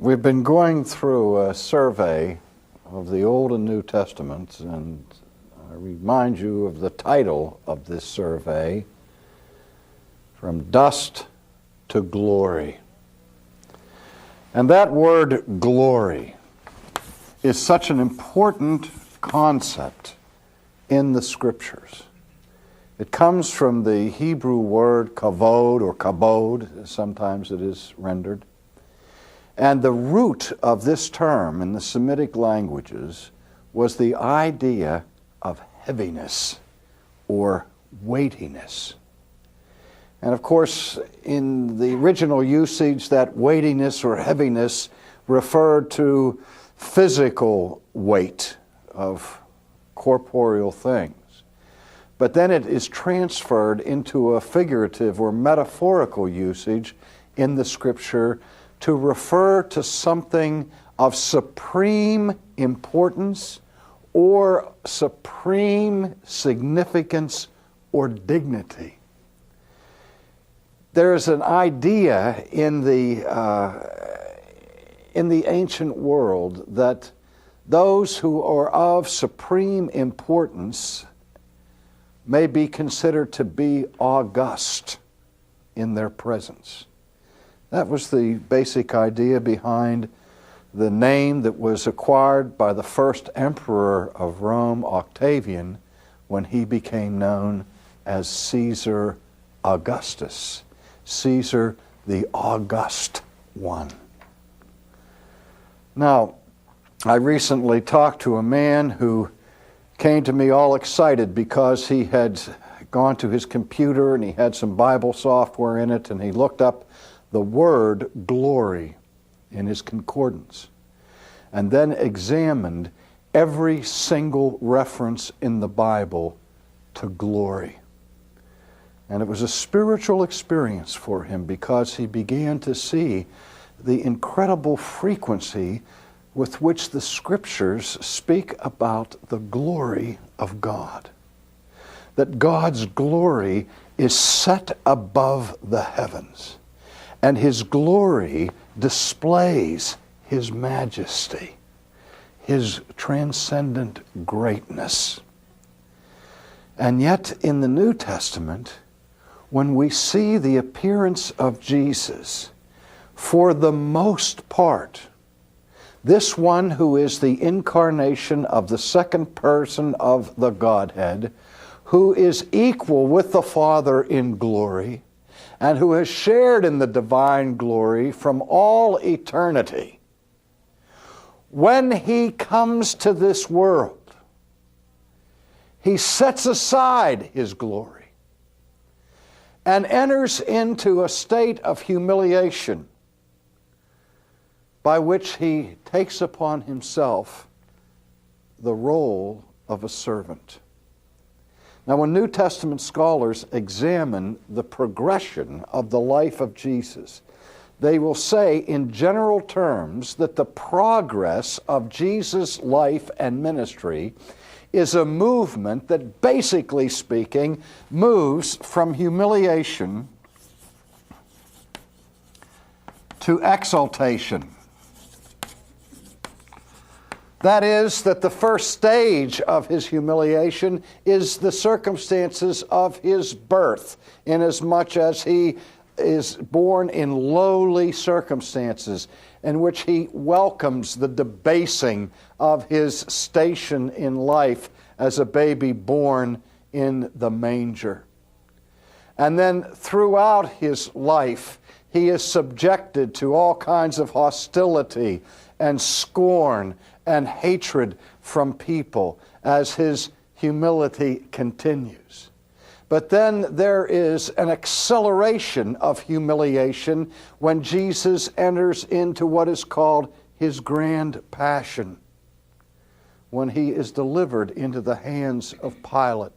We've been going through a survey of the Old and New Testaments, and I remind you of the title of this survey, From Dust to Glory. And that word glory is such an important concept in the Scriptures. It comes from the Hebrew word kavod or kabod, sometimes it is rendered. And the root of this term in the Semitic languages was the idea of heaviness or weightiness. And of course, in the original usage, that weightiness or heaviness referred to physical weight of corporeal things. But then it is transferred into a figurative or metaphorical usage in the Scripture to refer to something of supreme importance or supreme significance or dignity. There is an idea in the ancient world that those who are of supreme importance may be considered to be august in their presence. That was the basic idea behind the name that was acquired by the first emperor of Rome, Octavian, when he became known as Caesar Augustus. Caesar the August One. Now, I recently talked to a man who came to me all excited because he had gone to his computer and he had some Bible software in it, and he looked up the word glory in his concordance and then examined every single reference in the Bible to glory. And it was a spiritual experience for him because he began to see the incredible frequency with which the Scriptures speak about the glory of God. That God's glory is set above the heavens, and His glory displays His majesty, His transcendent greatness. And yet in the New Testament, when we see the appearance of Jesus, for the most part, this one who is the incarnation of the second person of the Godhead, who is equal with the Father in glory, and who has shared in the divine glory from all eternity, when He comes to this world, He sets aside His glory and enters into a state of humiliation by which He takes upon Himself the role of a servant. Now, when New Testament scholars examine the progression of the life of Jesus, they will say in general terms that the progress of Jesus' life and ministry is a movement that, basically speaking, moves from humiliation to exaltation. That is, that the first stage of His humiliation is the circumstances of His birth, inasmuch as He is born in lowly circumstances, in which He welcomes the debasing of His station in life as a baby born in the manger. And then throughout His life, He is subjected to all kinds of hostility and scorn and hatred from people as His humility continues. But then there is an acceleration of humiliation when Jesus enters into what is called His grand passion, when He is delivered into the hands of Pilate,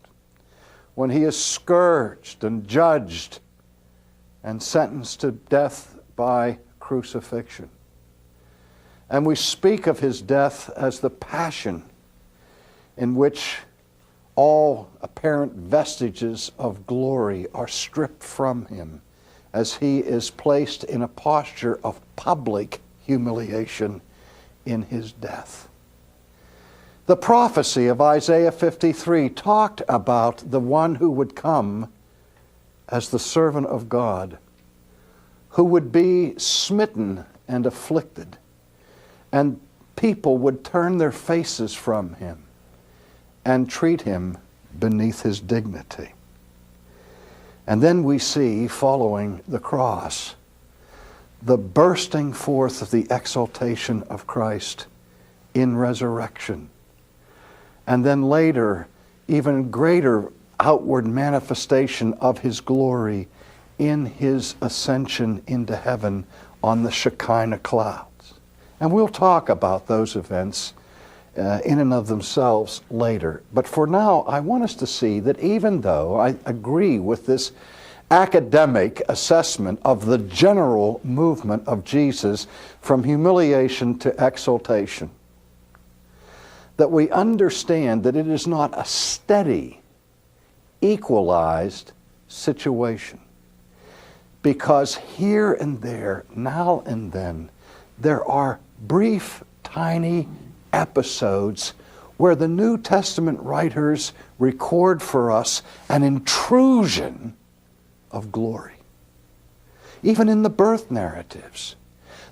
when He is scourged and judged and sentenced to death by crucifixion. And we speak of His death as the passion in which all apparent vestiges of glory are stripped from Him as He is placed in a posture of public humiliation in his death. The prophecy of Isaiah 53 talked about the one who would come as the servant of God, who would be smitten and afflicted, and people would turn their faces from him and treat him beneath his dignity. And then we see, following the cross, the bursting forth of the exaltation of Christ in resurrection. And then later, even greater outward manifestation of his glory in his ascension into heaven on the Shekinah clouds. And we'll talk about those events in and of themselves later. But for now, I want us to see that even though I agree with this academic assessment of the general movement of Jesus from humiliation to exaltation, that we understand that it is not a steady, equalized situation. Because here and there, now and then, there are brief, tiny episodes where the New Testament writers record for us an intrusion of glory. Even in the birth narratives.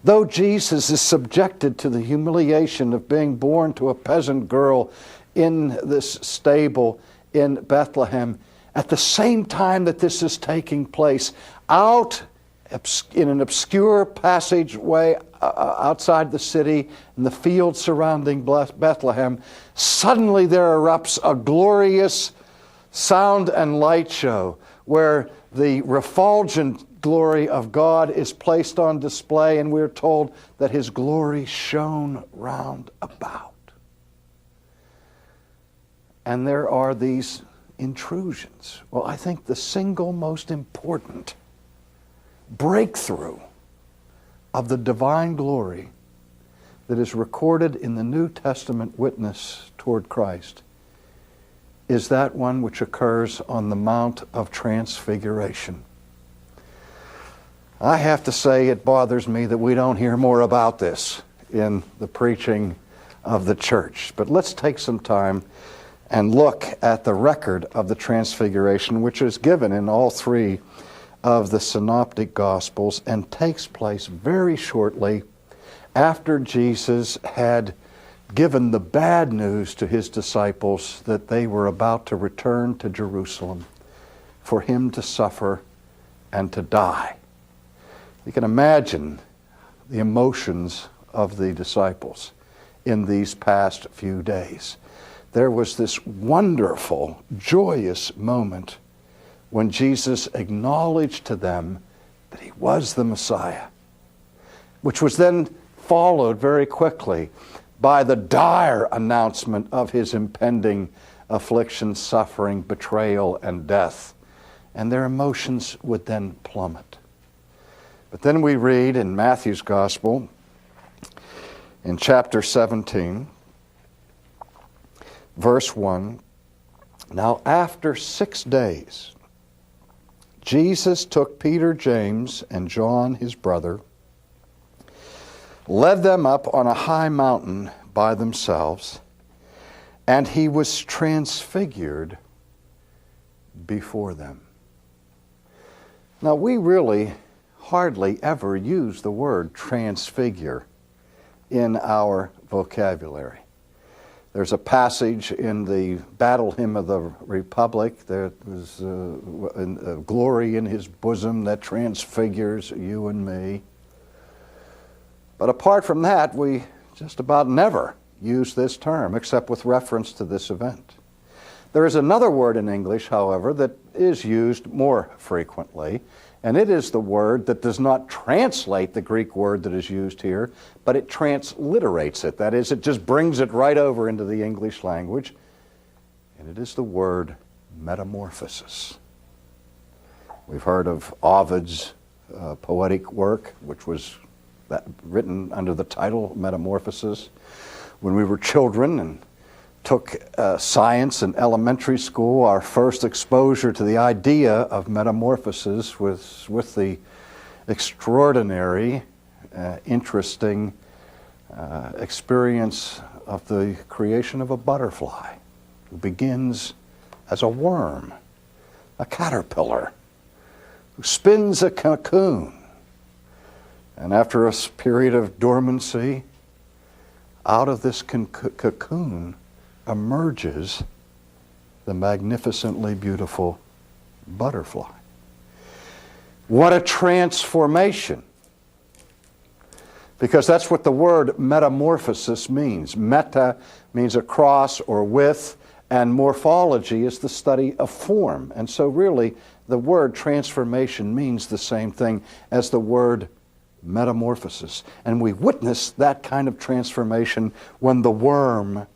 Though Jesus is subjected to the humiliation of being born to a peasant girl in this stable in Bethlehem, at the same time that this is taking place, out in an obscure passageway outside the city, in the fields surrounding Bethlehem, suddenly there erupts a glorious sound and light show where the refulgent glory of God is placed on display, and we're told that his glory shone round about. And there are these intrusions. Well, I think the single most important breakthrough of the divine glory that is recorded in the New Testament witness toward Christ is that one which occurs on the Mount of Transfiguration. I have to say it bothers me that we don't hear more about this in the preaching of the church. But let's take some time and look at the record of the Transfiguration, which is given in all three of the Synoptic Gospels and takes place very shortly after Jesus had given the bad news to his disciples that they were about to return to Jerusalem for him to suffer and to die. You can imagine the emotions of the disciples in these past few days. There was this wonderful, joyous moment when Jesus acknowledged to them that he was the Messiah, which was then followed very quickly by the dire announcement of his impending affliction, suffering, betrayal, and death. And their emotions would then plummet. But then we read in Matthew's Gospel, in chapter 17, verse 1, "Now after 6 days, Jesus took Peter, James, and John, his brother, led them up on a high mountain by themselves, and he was transfigured before them." Now, we really hardly ever use the word transfigure in our vocabulary. There's a passage in the Battle Hymn of the Republic. There was glory in his bosom that transfigures you and me. But apart from that, we just about never use this term, except with reference to this event. There is another word in English, however, that is used more frequently, and it is the word that does not translate the Greek word that is used here, but it transliterates it. That is, it just brings it right over into the English language, and it is the word metamorphosis. We've heard of Ovid's poetic work, which was written under the title Metamorphosis. When we were children and took science in elementary school, our first exposure to the idea of metamorphosis was with the extraordinary interesting experience of the creation of a butterfly who begins as a worm, a caterpillar, who spins a cocoon. And after a period of dormancy, out of this cocoon emerges the magnificently beautiful butterfly. What a transformation! Because that's what the word metamorphosis means. Meta means across or with, and morphology is the study of form. And so really, the word transformation means the same thing as the word metamorphosis. And we witness that kind of transformation when the worm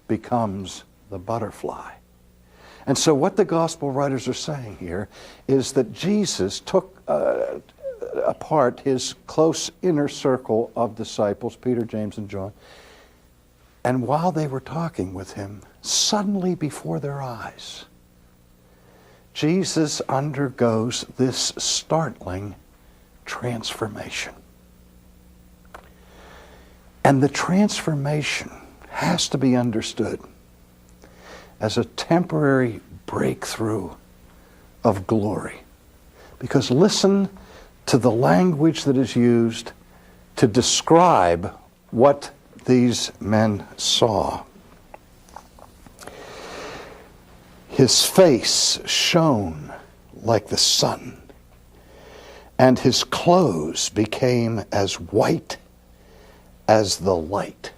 becomes the butterfly. And so what the gospel writers are saying here is that Jesus took apart his close inner circle of disciples, Peter, James, and John, and while they were talking with him, suddenly before their eyes, Jesus undergoes this startling transformation. And the transformation has to be understood as a temporary breakthrough of glory. Because listen to the language that is used to describe what these men saw. His face shone like the sun, and his clothes became as white as the light.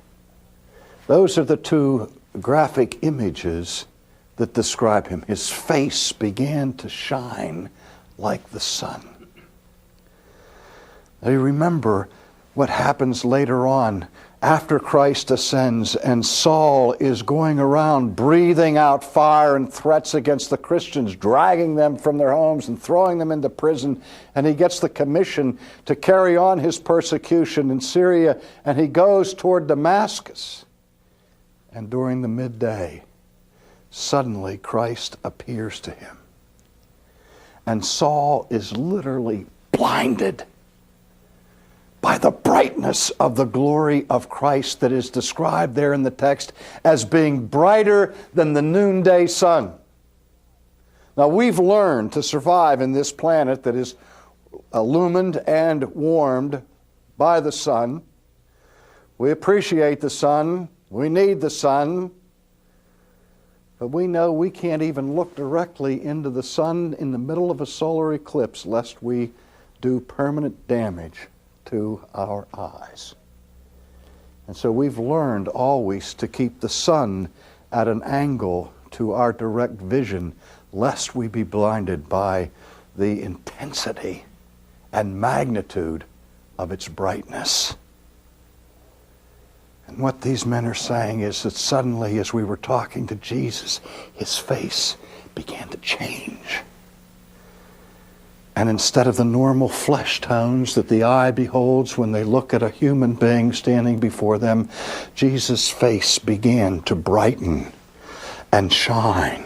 Those are the two graphic images that describe him. His face began to shine like the sun. Now you remember what happens later on after Christ ascends and Saul is going around breathing out fire and threats against the Christians, dragging them from their homes and throwing them into prison, and he gets the commission to carry on his persecution in Syria, and he goes toward Damascus. And during the midday, suddenly Christ appears to him. And Saul is literally blinded by the brightness of the glory of Christ that is described there in the text as being brighter than the noonday sun. Now, we've learned to survive in this planet that is illumined and warmed by the sun. We appreciate the sun. We need the sun. But we know we can't even look directly into the sun in the middle of a solar eclipse lest we do permanent damage to our eyes. And so we've learned always to keep the sun at an angle to our direct vision, lest we be blinded by the intensity and magnitude of its brightness. And what these men are saying is that suddenly, as we were talking to Jesus, his face began to change. And instead of the normal flesh tones that the eye beholds when they look at a human being standing before them, Jesus' face began to brighten and shine.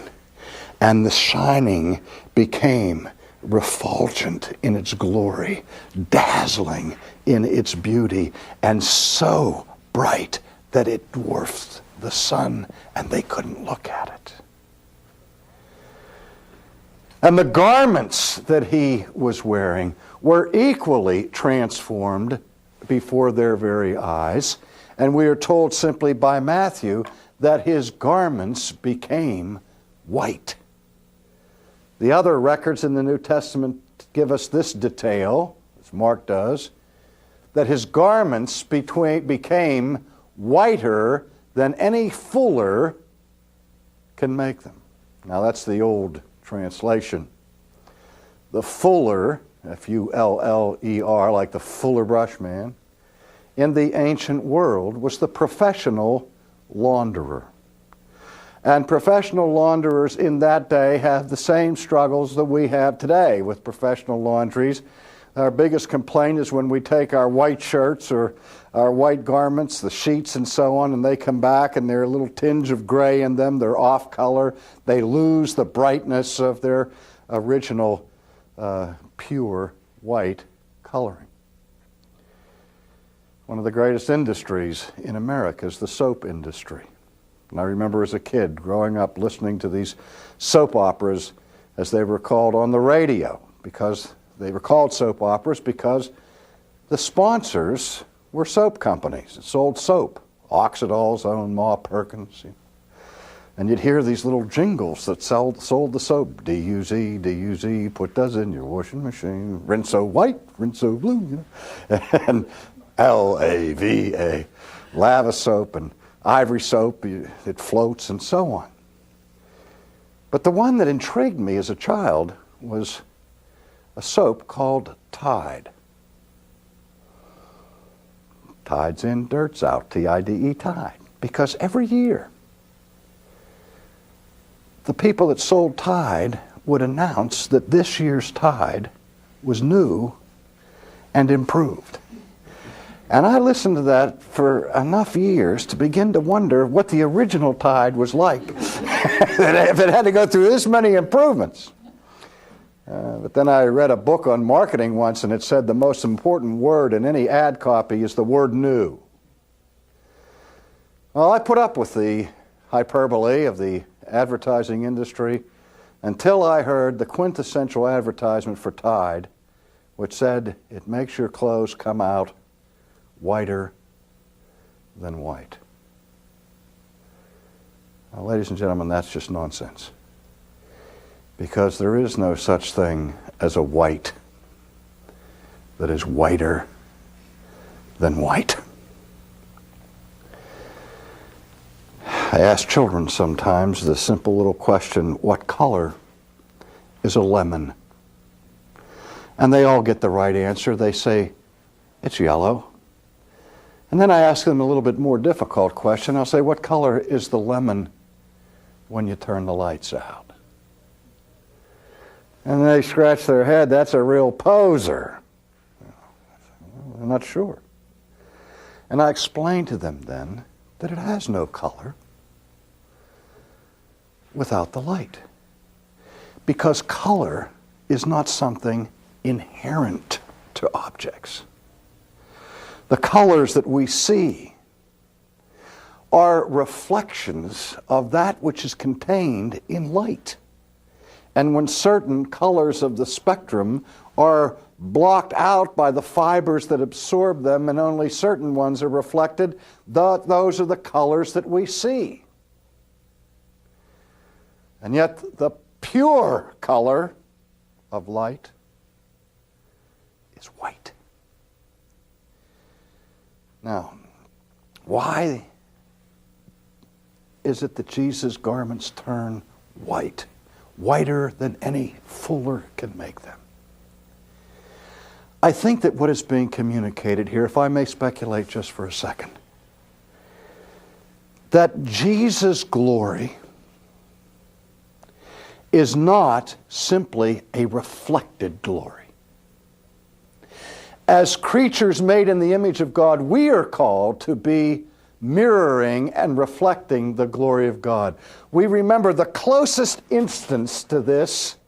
And the shining became refulgent in its glory, dazzling in its beauty, and so bright that it dwarfed the sun and they couldn't look at it. And the garments that he was wearing were equally transformed before their very eyes. And we are told simply by Matthew that his garments became white. The other records in the New Testament give us this detail, as Mark does, that his garments became whiter than any fuller can make them. Now that's the old translation. The fuller, F-U-L-L-E-R, like the Fuller Brush man, in the ancient world was the professional launderer. And professional launderers in that day have the same struggles that we have today with professional laundries. Our biggest complaint is when we take our white shirts or our white garments, the sheets and so on, and they come back and they're a little tinge of gray in them. They're off color. They lose the brightness of their original pure white coloring. One of the greatest industries in America is the soap industry. And I remember as a kid growing up listening to these soap operas as they were called on the radio, because they were called soap operas because the sponsors were soap companies that sold soap. Oxydol's own Ma Perkins. And you'd hear these little jingles that sold the soap. D-U-Z, D-U-Z, put those in your washing machine. Rinse so white, rinse so blue. And L-A-V-A, lava soap and ivory soap, it floats and so on. But the one that intrigued me as a child was a soap called Tide. Tide's in, dirt's out, T-I-D-E, Tide. Because every year, the people that sold Tide would announce that this year's Tide was new and improved. And I listened to that for enough years to begin to wonder what the original Tide was like, if it had to go through this many improvements. But then I read a book on marketing once, and it said the most important word in any ad copy is the word new. Well, I put up with the hyperbole of the advertising industry until I heard the quintessential advertisement for Tide, which said, it makes your clothes come out whiter than white. Now, ladies and gentlemen, that's just nonsense. Because there is no such thing as a white that is whiter than white. I ask children sometimes the simple little question, what color is a lemon? And they all get the right answer. They say, it's yellow. And then I ask them a little bit more difficult question. I'll say, what color is the lemon when you turn the lights out? And they scratch their head. That's a real poser. I'm not sure. And I explain to them then that it has no color without the light. Because color is not something inherent to objects. The colors that we see are reflections of that which is contained in light. And when certain colors of the spectrum are blocked out by the fibers that absorb them and only certain ones are reflected, those are the colors that we see. And yet the pure color of light is white. Now, why is it that Jesus' garments turn white, whiter than any fuller can make them? I think that what is being communicated here, if I may speculate just for a second, that Jesus' glory is not simply a reflected glory. As creatures made in the image of God, we are called to be mirroring and reflecting the glory of God. We remember the closest instance to this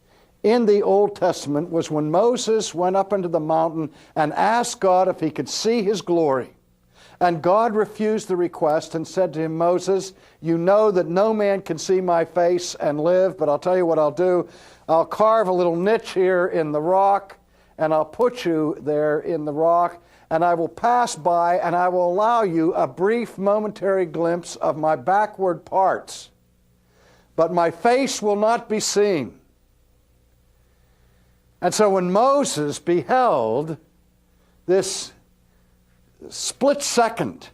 in the Old Testament was when Moses went up into the mountain and asked God if he could see his glory. And God refused the request and said to him, Moses, you know that no man can see my face and live, but I'll tell you what I'll do. I'll carve a little niche here in the rock, and I'll put you there in the rock, and I will pass by, and I will allow you a brief momentary glimpse of my backward parts. But my face will not be seen. And so when Moses beheld this split-second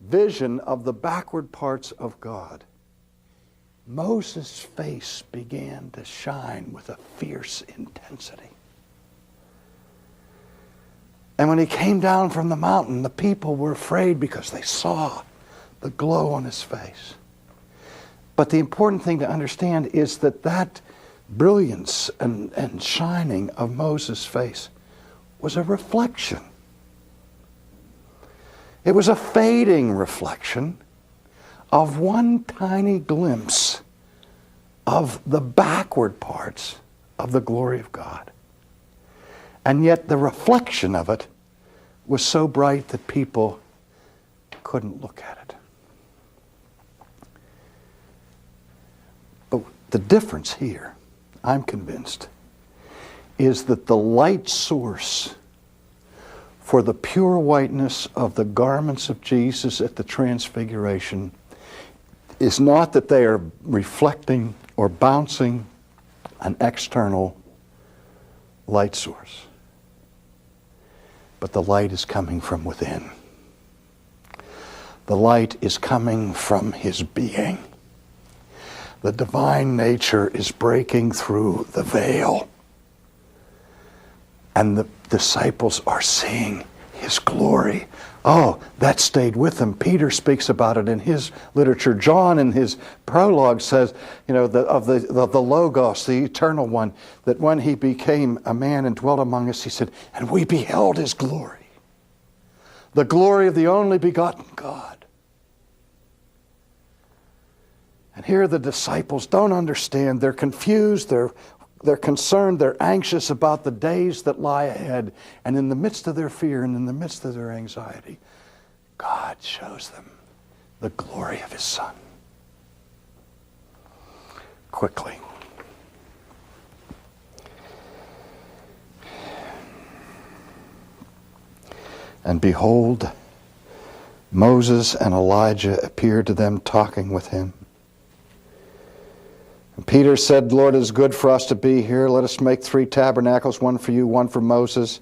vision of the backward parts of God, Moses' face began to shine with a fierce intensity. And when he came down from the mountain, the people were afraid because they saw the glow on his face. But the important thing to understand is that that brilliance and shining of Moses' face was a reflection. It was a fading reflection of one tiny glimpse of the backward parts of the glory of God. And yet the reflection of it was so bright that people couldn't look at it. But the difference here, I'm convinced, is that the light source for the pure whiteness of the garments of Jesus at the transfiguration is not that they are reflecting or bouncing an external light source, but the light is coming from within. The light is coming from his being. The divine nature is breaking through the veil. And the disciples are seeing his glory. Oh, that stayed with them. Peter speaks about it in his literature. John in his prologue says, of the Logos, the eternal one, that when he became a man and dwelt among us, he said, and we beheld his glory. The glory of the only begotten God. And here the disciples don't understand. They're confused. They're concerned. They're anxious about the days that lie ahead. And in the midst of their fear and in the midst of their anxiety, God shows them the glory of his Son. Quickly. And behold, Moses and Elijah appeared to them talking with him. And Peter said, Lord, it is good for us to be here. Let us make 3 tabernacles, one for you, one for Moses,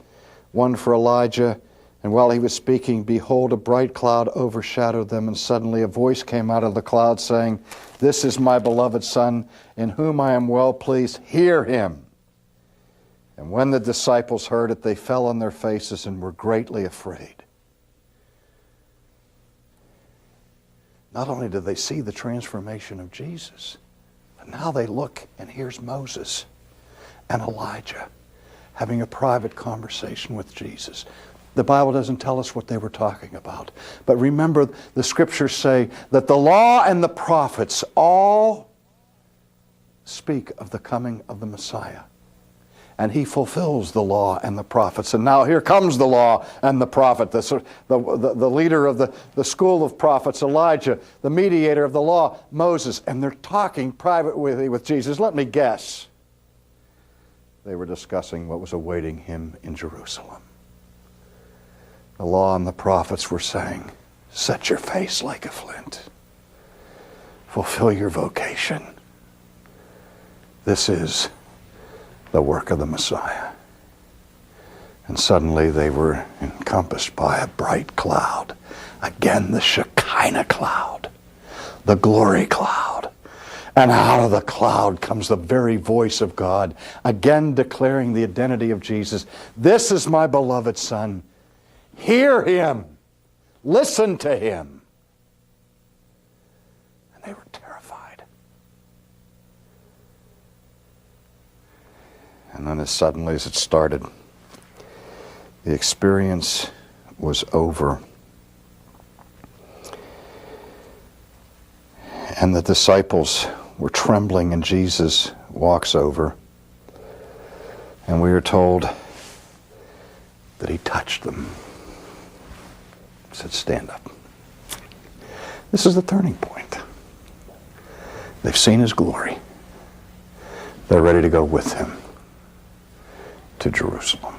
one for Elijah. And while he was speaking, behold, a bright cloud overshadowed them, and suddenly a voice came out of the cloud saying, this is my beloved Son, in whom I am well pleased. Hear him. And when the disciples heard it, they fell on their faces and were greatly afraid. Not only did they see the transformation of Jesus, but now they look, and here's Moses and Elijah having a private conversation with Jesus. The Bible doesn't tell us what they were talking about. But remember, the scriptures say that the law and the prophets all speak of the coming of the Messiah. And he fulfills the law and the prophets. And now here comes the law and the prophet, the leader of the school of prophets, Elijah, the mediator of the law, Moses. And they're talking privately with Jesus. Let me guess. They were discussing what was awaiting him in Jerusalem. The law and the prophets were saying, set your face like a flint. Fulfill your vocation. This is the work of the Messiah. And suddenly they were encompassed by a bright cloud. Again, the Shekinah cloud, the glory cloud. And out of the cloud comes the very voice of God, again declaring the identity of Jesus. This is my beloved Son. Hear him. Listen to him. And they were terrified. And then as suddenly as it started, the experience was over. And the disciples were trembling, and Jesus walks over. And we are told that he touched them. He said, stand up. This is the turning point. They've seen his glory. They're ready to go with him to Jerusalem.